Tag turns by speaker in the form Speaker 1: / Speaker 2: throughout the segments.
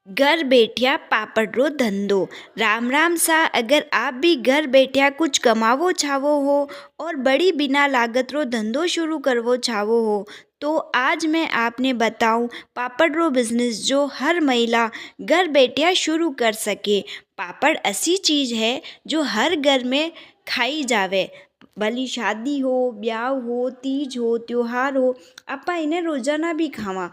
Speaker 1: घर बैठिया पापड़ रो धंधो। राम राम सा। अगर आप भी घर बैठिया कुछ कमावो छावो हो और बड़ी बिना लागत रो धंधो शुरू करवो छावो हो तो आज मैं आपने बताऊं पापड़ रो बिजनेस जो हर महिला घर बैठिया शुरू कर सके। पापड़ ऐसी चीज है जो हर घर में खाई जावे। भली शादी हो, ब्याह हो, तीज हो, त्योहार हो, आपा इन्हें रोजाना भी खावा।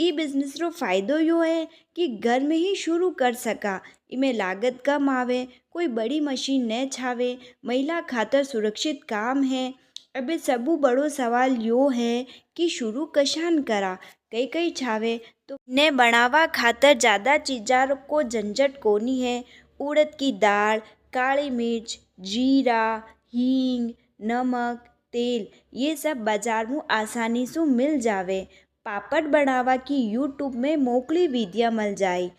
Speaker 1: ई बिजनेस रो फायदो यो है कि घर में ही शुरू कर सका। इमें लागत कम आवे, कोई बड़ी मशीन न छावे, महिला खातर सुरक्षित काम है। अबे सबू बड़ो सवाल यो है कि शुरू कशान करा। कई कई छावे तो ने बनावा खातर ज्यादा चीजार को झंझट कोनी है। उड़द की दाल, काली मिर्च, जीरा, हींग, नमक, तेल ये सब बाजार में आसानी से मिल जावे। पापड़ बनावा की यूट्यूब में मोकली विधियाँ मिल जाए।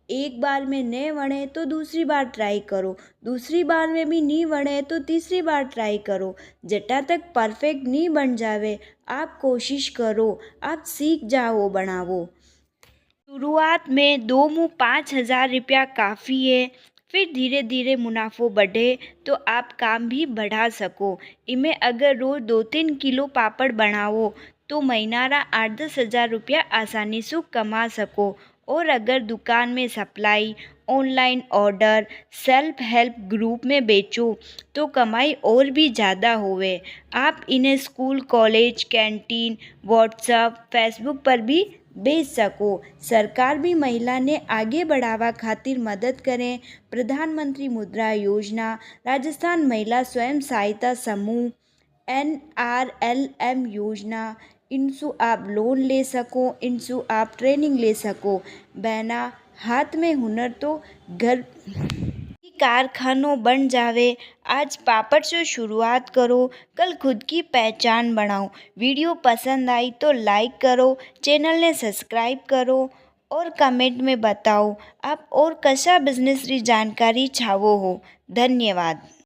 Speaker 1: एक बार में नहीं बने तो दूसरी बार ट्राई करो, दूसरी बार में भी नहीं बने तो तीसरी बार ट्राई करो। जटा तक परफेक्ट नहीं बन जावे आप कोशिश करो, आप सीख जाओ बनावो। शुरुआत में 2 मुँह 5,000 रुपया काफ़ी है। फिर धीरे धीरे मुनाफो बढ़े तो आप काम भी बढ़ा सको। इमें अगर रोज 2-3 किलो पापड़ बनाओ तो महीनारा 8-10 हज़ार रुपया आसानी से कमा सको। और अगर दुकान में supply, online order, self help group में बेचो तो कमाई और भी ज़्यादा होवे। आप इन्हें school, college, canteen, WhatsApp, Facebook पर भी बेच सको। सरकार भी महिला ने आगे बढ़ावा खातिर मदद करें। प्रधानमंत्री मुद्रा योजना, राजस्थान महिला स्वयं सहायता समूह, NRLM योजना, इनसु आप लोन ले सको, इनसु आप ट्रेनिंग ले सको। बहना हाथ में हुनर तो घर की कारखानों बन जावे। आज पापड़ से शुरुआत करो, कल खुद की पहचान बनाओ। वीडियो पसंद आई तो लाइक करो, चैनल ने सब्सक्राइब करो और कमेंट में बताओ आप और कशा बिजनेस री जानकारी चाहो हो। धन्यवाद।